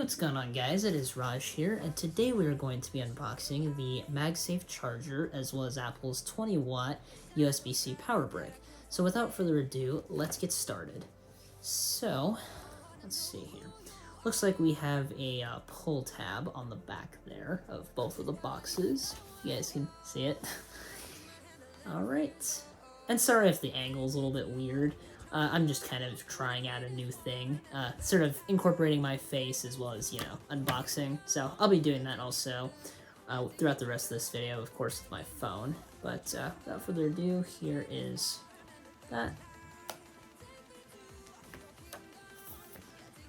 What's going on, guys? It is Raj here, and today we are going to be unboxing the MagSafe charger as well as Apple's 20-watt USB-C power brick. So without further ado, let's get started. So, let's see here. Looks like we have a pull tab on the back there of both of the boxes. You guys can see it. Alright. And sorry if the angle's a little bit weird. I'm just kind of trying out a new thing, sort of incorporating my face as well as, unboxing. So I'll be doing that also throughout the rest of this video, of course, with my phone. But without further ado, here is that.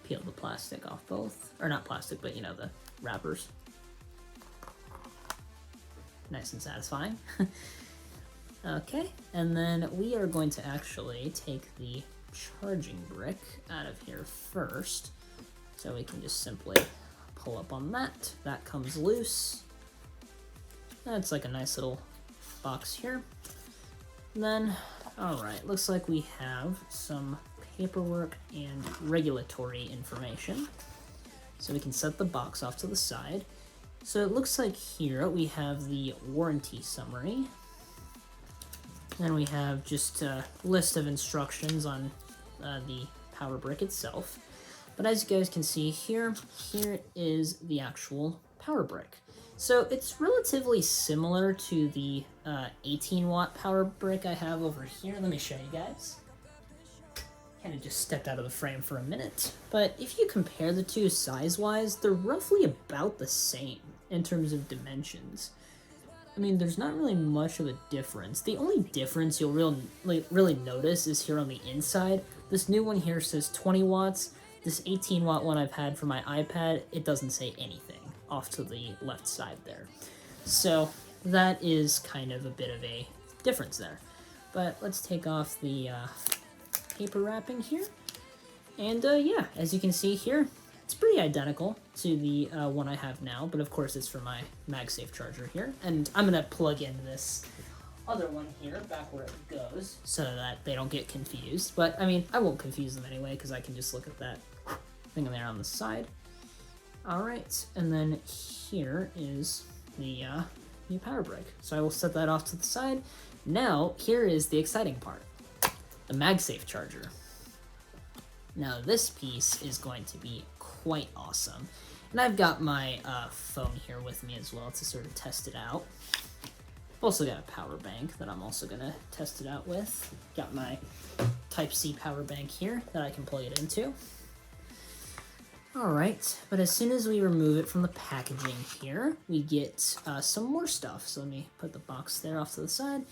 Peel the plastic off both. Or not plastic, but, the wrappers. Nice and satisfying. Okay, and then we are going to actually take the charging brick out of here first. So we can just simply pull up on that. That comes loose. That's like a nice little box here. And then, alright, looks like we have some paperwork and regulatory information. So we can set the box off to the side. So it looks like here we have the warranty summary. Then we have just a list of instructions on the power brick itself. But as you guys can see here is the actual power brick. So it's relatively similar to the 18-watt power brick I have over here. Let me show you guys. Kind of just stepped out of the frame for a minute. But if you compare the two size-wise, they're roughly about the same in terms of dimensions. I mean, there's not really much of a difference. The only difference you'll really notice is here on the inside. This new one here says 20 watts. This 18-watt one I've had for my iPad, it doesn't say anything off to the left side there. So that is kind of a bit of a difference there. But let's take off the paper wrapping here. And yeah, as you can see here, it's pretty identical to the one I have now, but of course it's for my MagSafe charger here. And I'm gonna plug in this other one here back where it goes so that they don't get confused. But I mean, I won't confuse them anyway because I can just look at that thing there on the side. All right, and then here is the new power brick. So I will set that off to the side. Now, here is the exciting part, the MagSafe charger. Now this piece is going to be quite awesome. And I've got my phone here with me as well to sort of test it out. I've also got a power bank that I'm also going to test it out with. Got my Type-C power bank here that I can plug it into. Alright, but as soon as we remove it from the packaging here, we get some more stuff. So let me put the box there off to the side.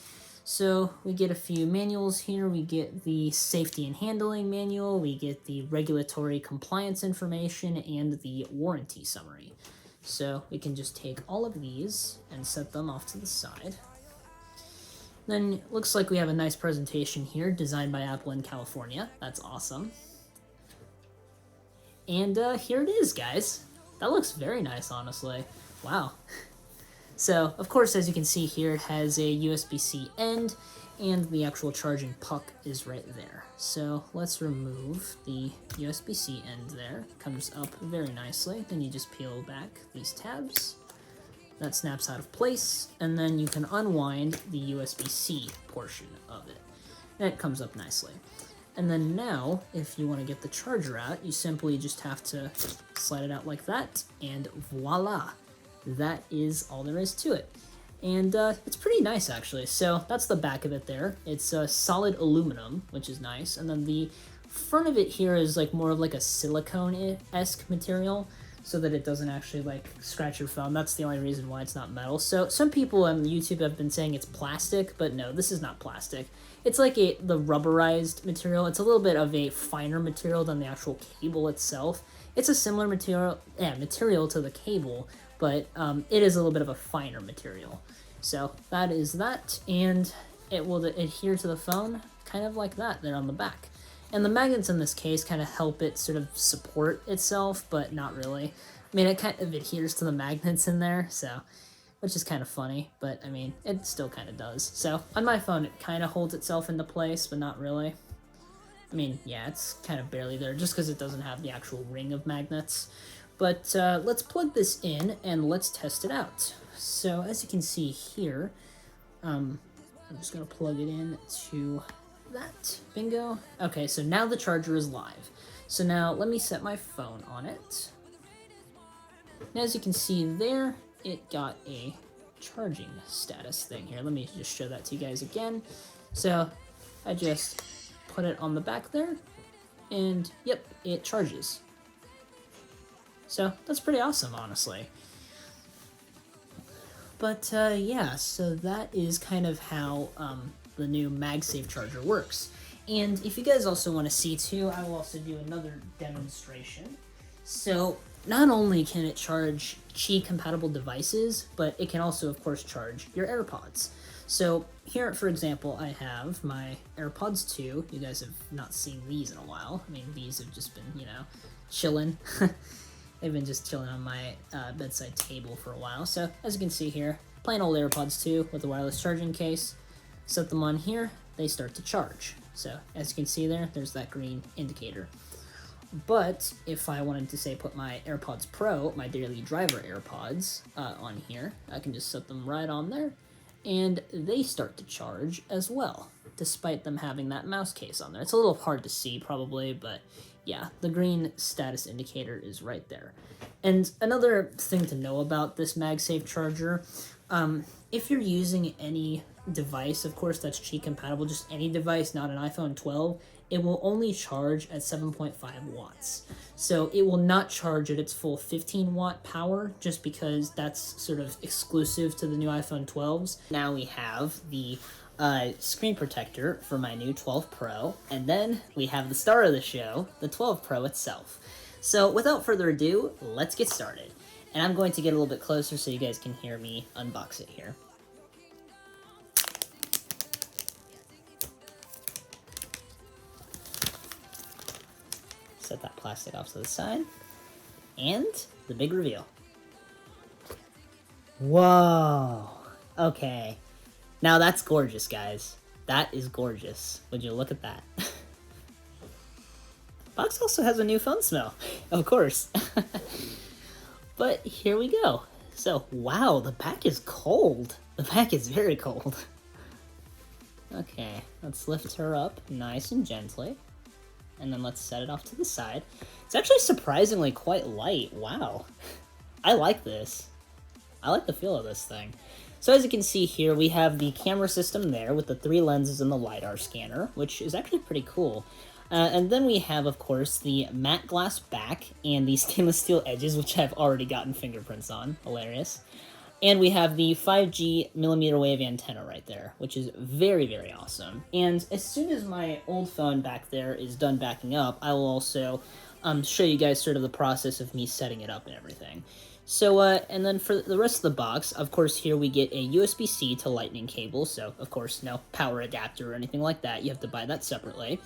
So we get a few manuals here. We get the safety and handling manual, we get the regulatory compliance information, and the warranty summary. So we can just take all of these and set them off to the side. Then it looks like we have a nice presentation here, designed by Apple in California. That's awesome. And here it is, guys. That looks very nice, honestly. Wow. So, of course, as you can see here, it has a USB-C end, and the actual charging puck is right there. So, let's remove the USB-C end there. It comes up very nicely. Then you just peel back these tabs. That snaps out of place, and then you can unwind the USB-C portion of it. And it comes up nicely. And then now, if you want to get the charger out, you simply just have to slide it out like that, and voila! That is all there is to it. And it's pretty nice, actually. So that's the back of it there. It's solid aluminum, which is nice. And then the front of it here is like more of like a silicone-esque material so that it doesn't actually like scratch your phone. That's the only reason why it's not metal. So some people on YouTube have been saying it's plastic, but no, this is not plastic. It's like the rubberized material. It's a little bit of a finer material than the actual cable itself. It's a similar material to the cable, but it is a little bit of a finer material. So that is that, and it will adhere to the phone kind of like that there on the back. And the magnets in this case kind of help it sort of support itself, but not really. I mean, it kind of adheres to the magnets in there, so, which is kind of funny, but I mean, it still kind of does. So on my phone, it kind of holds itself into place, but not really. I mean, yeah, it's kind of barely there just because it doesn't have the actual ring of magnets. But let's plug this in and let's test it out. So as you can see here, I'm just gonna plug it in to that. Bingo. Okay, so now the charger is live. So now let me set my phone on it. And as you can see there, it got a charging status thing here. Let me just show that to you guys again. So I just put it on the back there, and yep, it charges. So that's pretty awesome, honestly. But yeah, so that is kind of how the new MagSafe charger works. And if you guys also want to see too, I will also do another demonstration. So not only can it charge Qi compatible devices, but it can also of course charge your AirPods. So here, for example, I have my AirPods 2. You guys have not seen these in a while. I mean, these have just been, you know, chilling. They've been just chilling on my bedside table for a while. So as you can see here, plain old AirPods 2 with a wireless charging case. Set them on here, they start to charge. So as you can see there, there's that green indicator. But if I wanted to say put my AirPods Pro, my daily driver AirPods, on here, I can just set them right on there, and they start to charge as well, despite them having that mouse case on there. It's a little hard to see probably, but yeah, the green status indicator is right there. And another thing to know about this MagSafe charger, if you're using any device, of course, that's Qi compatible, just any device, not an iPhone 12, it will only charge at 7.5 watts. So it will not charge at its full 15 watt power, just because that's sort of exclusive to the new iPhone 12s. Now we have the screen protector for my new 12 Pro, and then we have the star of the show, the 12 Pro itself. So without further ado, let's get started. And I'm going to get a little bit closer so you guys can hear me unbox it here. Set that plastic off to the side, and the big reveal. Whoa! Okay. Now that's gorgeous, guys. That is gorgeous. Would you look at that? Box also has a new phone smell, of course. But here we go. So, wow, the back is cold. The back is very cold. Okay, let's lift her up nice and gently. And then let's set it off to the side. It's actually surprisingly quite light. Wow. I like this. I like the feel of this thing. So as you can see here, we have the camera system there with the 3 lenses and the LiDAR scanner, which is actually pretty cool. And then we have, of course, the matte glass back and the stainless steel edges, which I've already gotten fingerprints on. Hilarious. And we have the 5G millimeter wave antenna right there, which is very, very awesome. And as soon as my old phone back there is done backing up, I will also show you guys sort of the process of me setting it up and everything. So, and then for the rest of the box, of course, here we get a USB-C to lightning cable. So, of course, no power adapter or anything like that. You have to buy that separately.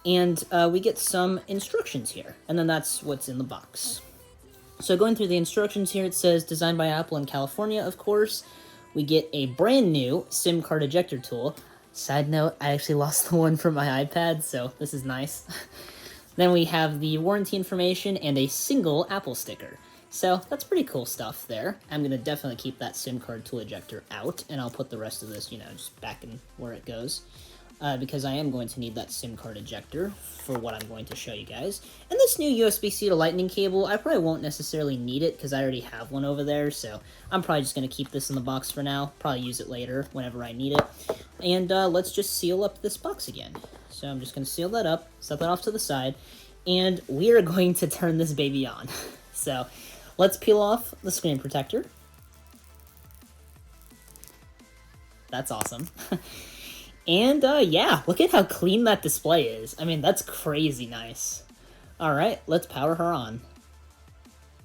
And we get some instructions here. And then that's what's in the box. So going through the instructions here, it says designed by Apple in California, of course. We get a brand new SIM card ejector tool. Side note, I actually lost the one from my iPad, so this is nice. Then we have the warranty information and a single Apple sticker. So that's pretty cool stuff there. I'm going to definitely keep that SIM card tool ejector out, and I'll put the rest of this, you know, just back in where it goes. Because I am going to need that SIM card ejector for what I'm going to show you guys. And this new USB-C to lightning cable, I probably won't necessarily need it because I already have one over there, so I'm probably just going to keep this in the box for now, probably use it later whenever I need it. And let's just seal up this box again. So I'm just going to seal that up, set that off to the side, and we are going to turn this baby on. So let's peel off the screen protector. That's awesome. And, yeah, look at how clean that display is. I mean, that's crazy nice. Alright, let's power her on.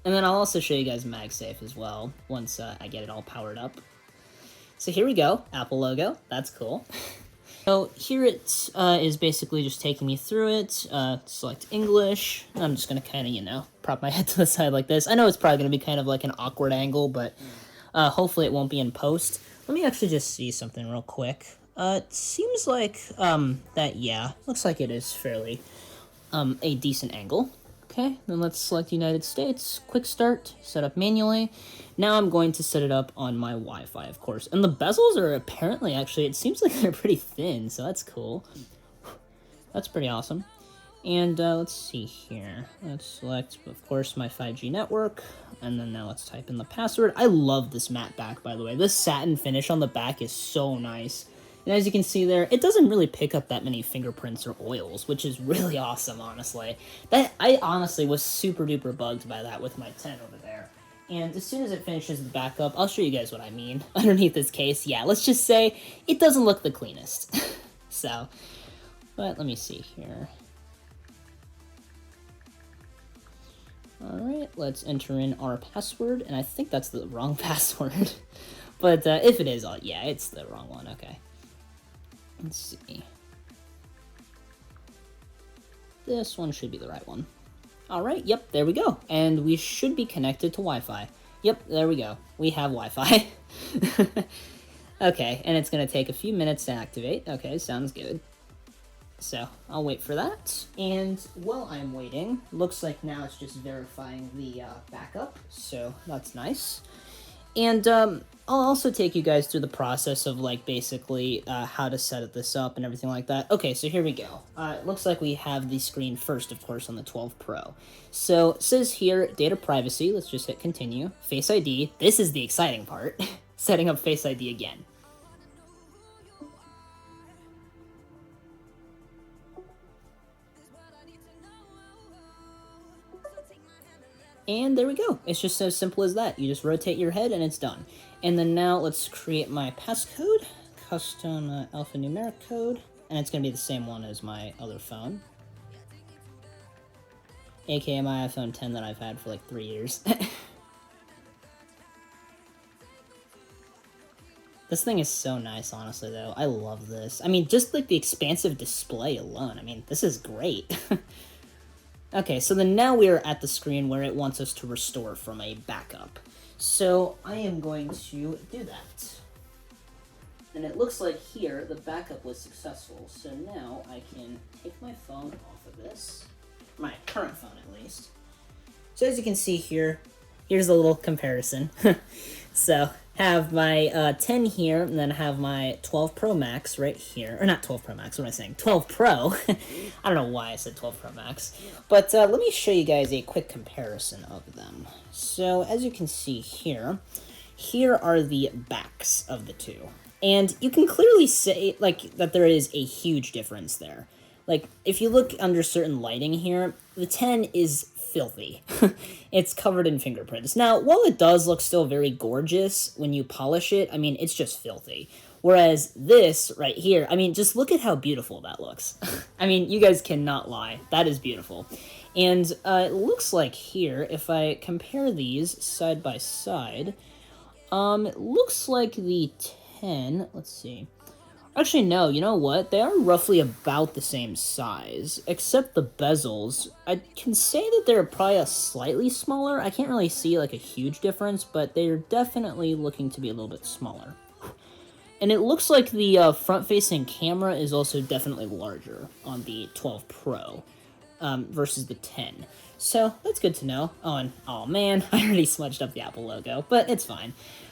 And then I'll also show you guys MagSafe as well, once I get it all powered up. So here we go, Apple logo, that's cool. So here it is basically just taking me through it, select English. I'm just gonna kinda, you know, prop my head to the side like this. I know it's probably gonna be kind of like an awkward angle, but hopefully it won't be in post. Let me actually just see something real quick. It seems like, that, yeah, looks like it is fairly, a decent angle. Okay, then let's select United States, quick start, set up manually. Now I'm going to set it up on my Wi-Fi, of course. And the bezels are apparently, actually, it seems like they're pretty thin, so that's cool. That's pretty awesome. And let's see here. Let's select, of course, my 5G network. And then now let's type in the password. I love this matte back, by the way. This satin finish on the back is so nice. And as you can see there, it doesn't really pick up that many fingerprints or oils, which is really awesome, honestly. I honestly was super duper bugged by that with my 10 over there. And as soon as it finishes the backup, I'll show you guys what I mean. Underneath this case, yeah, let's just say it doesn't look the cleanest. So, but let me see here. Alright, let's enter in our password, and I think that's the wrong password. But if it is, yeah, it's the wrong one, okay. Let's see. This one should be the right one. Alright, yep, there we go. And we should be connected to Wi-Fi. Yep, there we go. We have Wi-Fi. Okay, and it's going to take a few minutes to activate. Okay, sounds good. So, I'll wait for that. And while I'm waiting, looks like now it's just verifying the backup. So, that's nice. And I'll also take you guys through the process of, like, basically how to set this up and everything like that. Okay, so here we go. It looks like we have the screen first, of course, on the 12 Pro. So, it says here, data privacy. Let's just hit continue. Face ID. This is the exciting part. Setting up Face ID again. And there we go. It's just as simple as that. You just rotate your head and it's done. And then now let's create my passcode, custom alphanumeric code, and it's going to be the same one as my other phone, aka my iPhone 10 that I've had for like 3 years. This thing is so nice, honestly, though. I love this. I mean, just like the expansive display alone. I mean, this is great. Okay, so then now we are at the screen where it wants us to restore from a backup. So I am going to do that. And it looks like here the backup was successful. So now I can take my phone off of this, my current phone at least. So as you can see here, here's a little comparison. So have my 10 here, and then have my 12 Pro Max right here. Or not 12 Pro Max, what am I saying? 12 Pro. I don't know why I said 12 Pro Max. But let me show you guys a quick comparison of them. So as you can see here, here are the backs of the two. And you can clearly say, like, that there is a huge difference there. Like, if you look under certain lighting here, the 10 is filthy. It's covered in fingerprints. Now, while it does look still very gorgeous when you polish it, I mean, it's just filthy. Whereas this right here, I mean, just look at how beautiful that looks. I mean, you guys cannot lie. That is beautiful. And it looks like here, if I compare these side by side, it looks like the 10, let's see. Actually, no, you know what? They are roughly about the same size, except the bezels. I can say that they're probably a slightly smaller. I can't really see, like, a huge difference, but they're definitely looking to be a little bit smaller. And it looks like the front-facing camera is also definitely larger on the 12 Pro versus the 10. So, that's good to know. Oh, and, oh man, I already smudged up the Apple logo, but it's fine.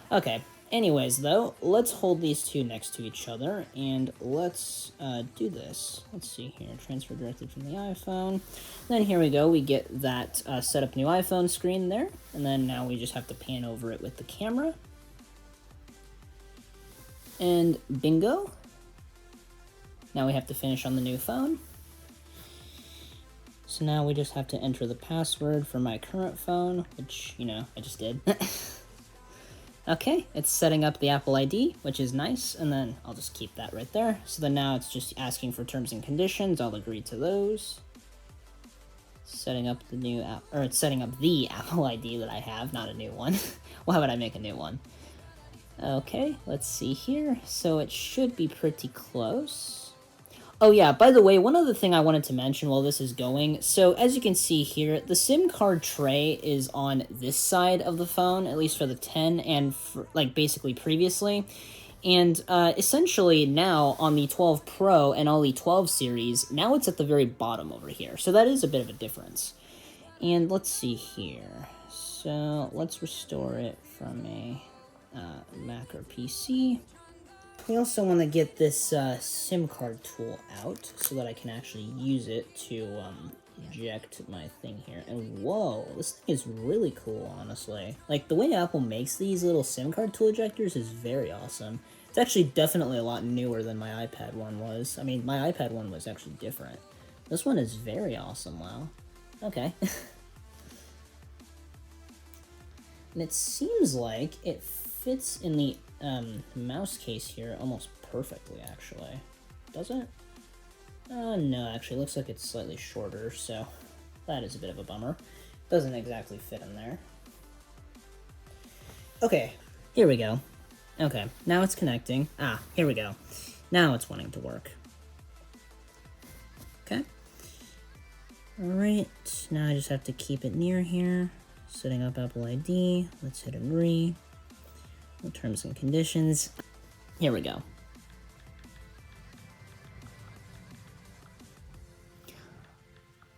Okay. Anyways, though, let's hold these two next to each other, and let's do this. Let's see here, transfer directly from the iPhone. Then here we go, we get that set up new iPhone screen there, and then now we just have to pan over it with the camera. And bingo. Now we have to finish on the new phone. So now we just have to enter the password for my current phone, which, you know, I just did. Okay, it's setting up the Apple ID, which is nice, and then I'll just keep that right there. So then now it's just asking for terms and conditions. I'll agree to those. Setting up the new app, or it's setting up the Apple ID that I have, not a new one. Why would I make a new one? Okay, let's see here. So it should be pretty close. Oh yeah, by the way, one other thing I wanted to mention while this is going, so as you can see here, the SIM card tray is on this side of the phone, at least for the 10 and for, like basically previously, and essentially now on the 12 Pro and all the 12 series, now it's at the very bottom over here, so that is a bit of a difference. And let's see here. So let's restore it from a Mac or PC. We also want to get this SIM card tool out so that I can actually use it to eject my thing here. And whoa, this thing is really cool, honestly. Like, the way Apple makes these little SIM card tool ejectors is very awesome. It's actually definitely a lot newer than my iPad one was. I mean, my iPad one was actually different. This one is very awesome, wow. Okay. And it seems like it fits in the mouse case here almost perfectly, actually. Does it? No, actually, it looks like it's slightly shorter, so that is a bit of a bummer. Doesn't exactly fit in there. Okay, here we go. Okay, now it's connecting. Ah, here we go. Now it's wanting to work. Okay. Alright, now I just have to keep it near here. Setting up Apple ID. Let's hit agree. Terms and conditions. Here we go.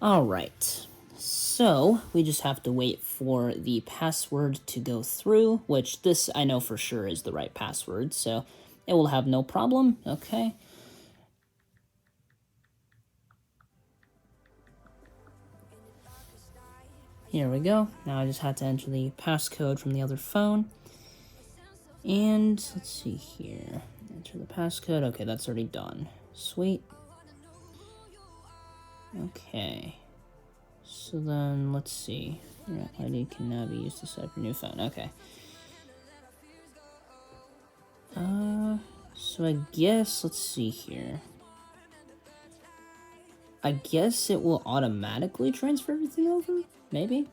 Alright, so we just have to wait for the password to go through, which this I know for sure is the right password, so it will have no problem. Okay. Here we go. Now I just had to enter the passcode from the other phone. And let's see here. Enter the passcode. Okay, that's already done. Sweet. Okay. So then, let's see. Your ID can now be used to set up your new phone. Okay. So I guess, let's see here. I guess it will automatically transfer everything over? Maybe?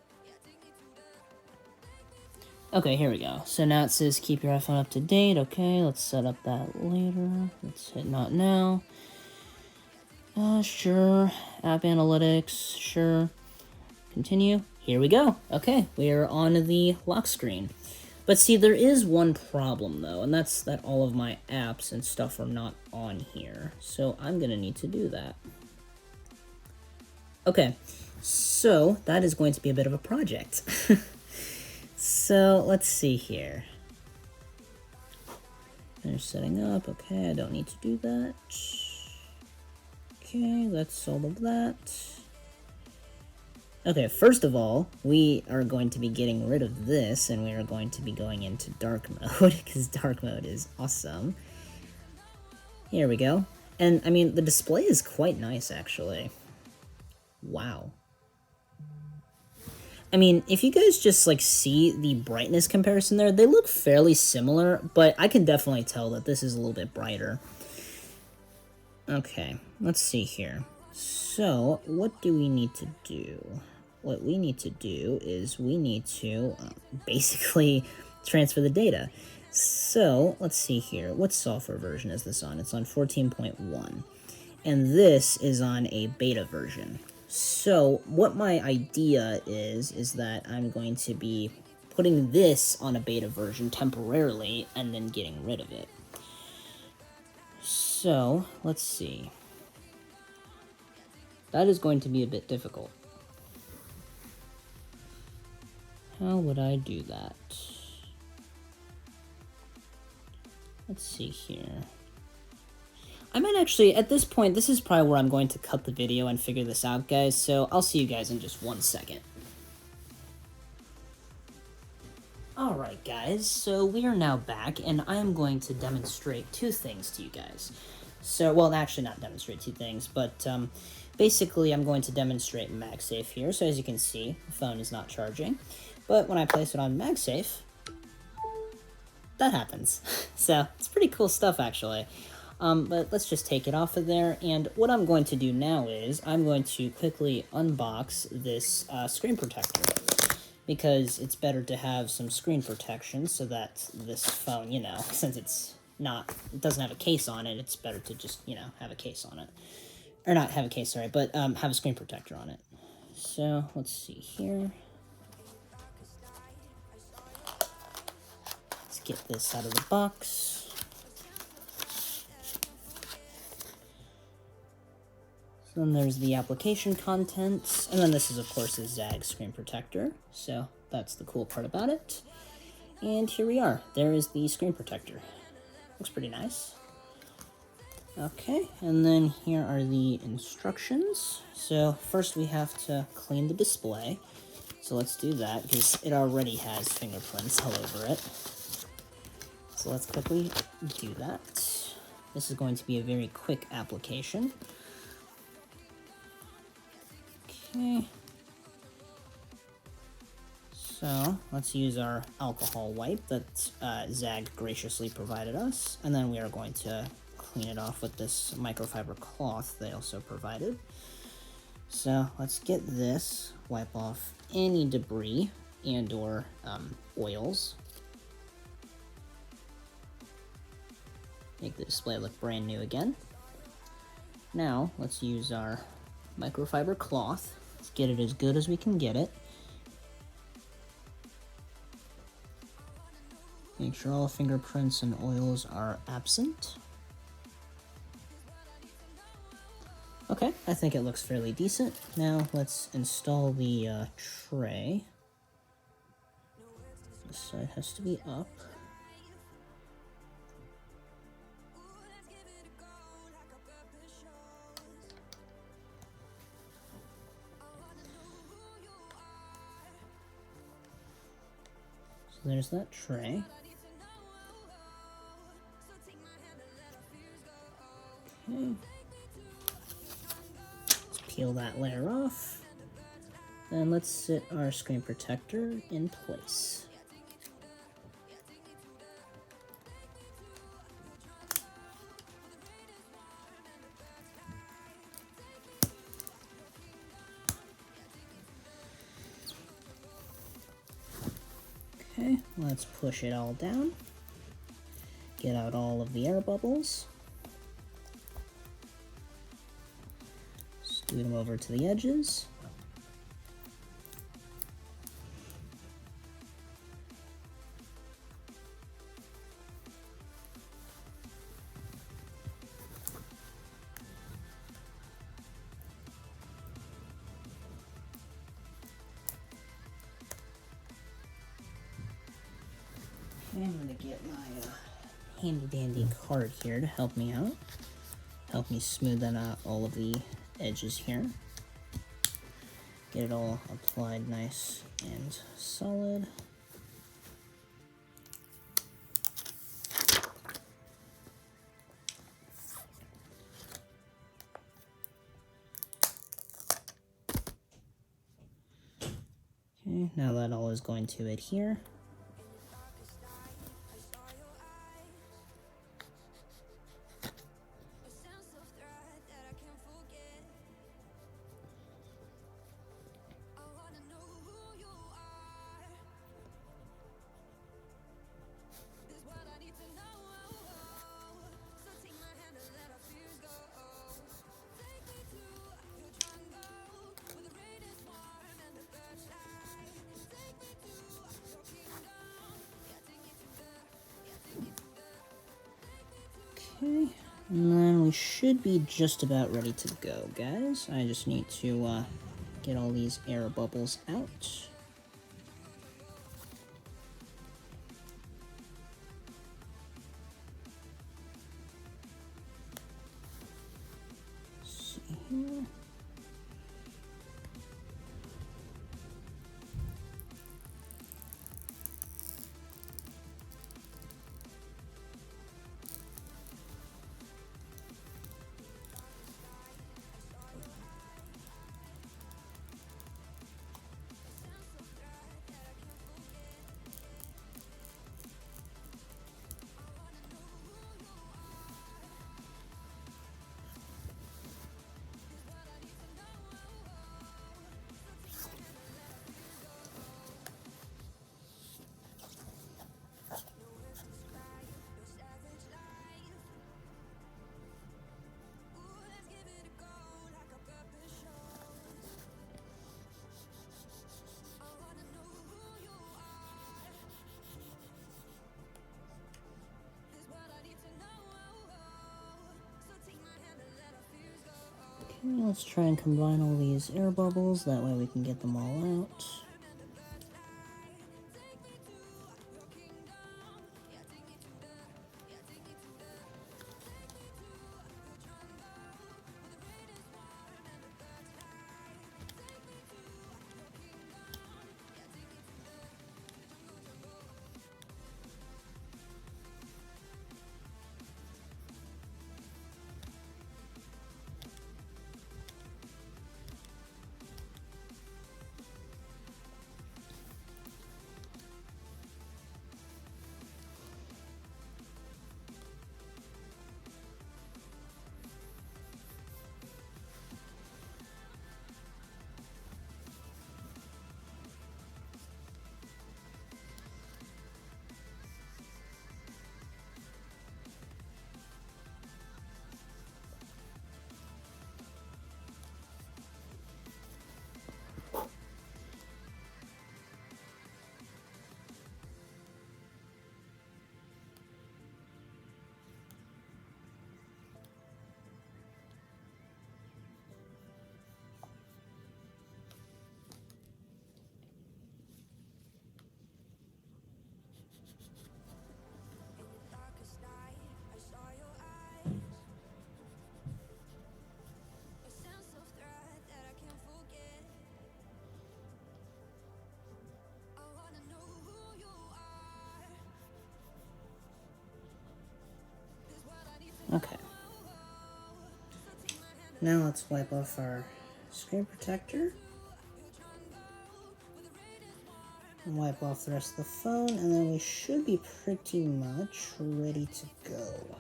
Okay, here we go. So now it says keep your iPhone up to date. Okay, let's set up that later. Let's hit not now. Sure. App analytics, sure. Continue. Here we go. Okay, we are on the lock screen. But see, there is one problem though, and that's that all of my apps and stuff are not on here. So I'm gonna need to do that. Okay, so that is going to be a bit of a project. So let's see here. They're setting up. Okay, I don't need to do that. Okay, that's all of that. Okay, first of all, we are going to be getting rid of this, and we are going to be going into dark mode, because dark mode is awesome. Here we go. And, I mean, the display is quite nice, actually. Wow. I mean, if you guys just, like, see the brightness comparison there, they look fairly similar, but I can definitely tell that this is a little bit brighter. Okay, let's see here. So, what do we need to do? What we need to do is we need to basically transfer the data. So, let's see here. What software version is this on? It's on 14.1. And this is on a beta version. So, what my idea is that I'm going to be putting this on a beta version temporarily and then getting rid of it. So, let's see. That is going to be a bit difficult. How would I do that? Let's see here. I might actually, at this point, this is probably where I'm going to cut the video and figure this out, guys, so I'll see you guys in just 1 second. Alright, guys, so we are now back, and I am going to demonstrate 2 things to you guys. So, well, actually not demonstrate 2 things, but basically I'm going to demonstrate MagSafe here. So as you can see, the phone is not charging, but when I place it on MagSafe, that happens. So it's pretty cool stuff, actually. But let's just take it off of there, and what I'm going to do now is I'm going to quickly unbox this screen protector, because it's better to have some screen protection so that this phone, you know, since it doesn't have a case on it, it's better to just, you know, have a case on it. Or not have a case, sorry, but have a screen protector on it. So, let's see here. Let's get this out of the box. So then there's the application contents, and then this is of course a ZAGG screen protector, so that's the cool part about it. And here we are, there is the screen protector. Looks pretty nice. Okay, and then here are the instructions. So first we have to clean the display. So let's do that, because it already has fingerprints all over it. So let's quickly do that. This is going to be a very quick application. Okay. So let's use our alcohol wipe that ZAGG graciously provided us, and then we are going to clean it off with this microfiber cloth they also provided. So let's get this, wipe off any debris and or oils. Make the display look brand new again. Now let's use our microfiber cloth. Let's get it as good as we can get it. Make sure all fingerprints and oils are absent. Okay, I think it looks fairly decent. Now let's install the tray. This side has to be up. So there's that tray. Okay. Let's peel that layer off. Then let's sit our screen protector in place. Okay, let's push it all down. Get out all of the air bubbles. Scoot them over to the edges. Okay, I'm gonna get my handy dandy card here to help me out. Help me smoothen out all of the edges here. Get it all applied nice and solid. Okay, now that all is going to adhere. Okay, and then we should be just about ready to go, guys. I just need to get all these air bubbles out. Let's see here. Let's try and combine all these air bubbles, that way we can get them all out. Okay. Now let's wipe off our screen protector. And wipe off the rest of the phone, and then we should be pretty much ready to go.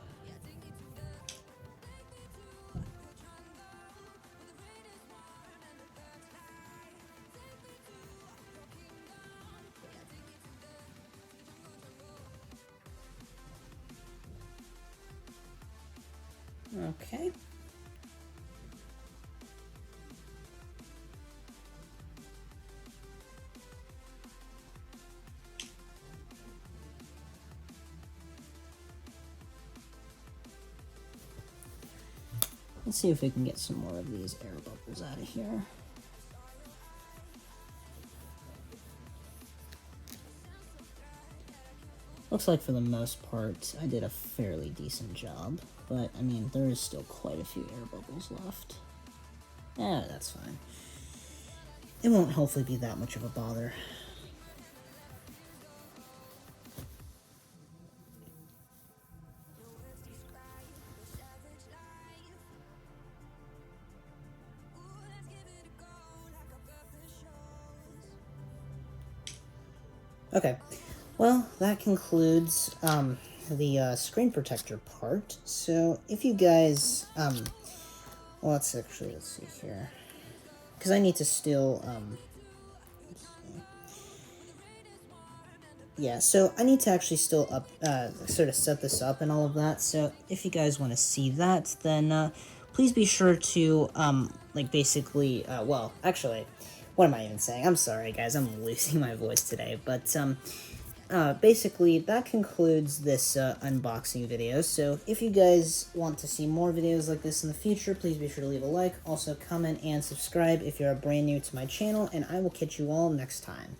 Okay. Let's see if we can get some more of these air bubbles out of here. Looks like for the most part, I did a fairly decent job, but I mean, there is still quite a few air bubbles left. Yeah, that's fine. It won't hopefully be that much of a bother. Okay, well, that concludes the screen protector part. So if you guys, well, let's see here, because I need to still, yeah, so I need to actually still sort of set this up and all of that. So if you guys want to see that, then please be sure to, like, basically, well, actually, what am I even saying? I'm sorry, guys, I'm losing my voice today, but, basically, that concludes this unboxing video. So if you guys want to see more videos like this in the future, please be sure to leave a like. Also, comment and subscribe if you're brand new to my channel, and I will catch you all next time.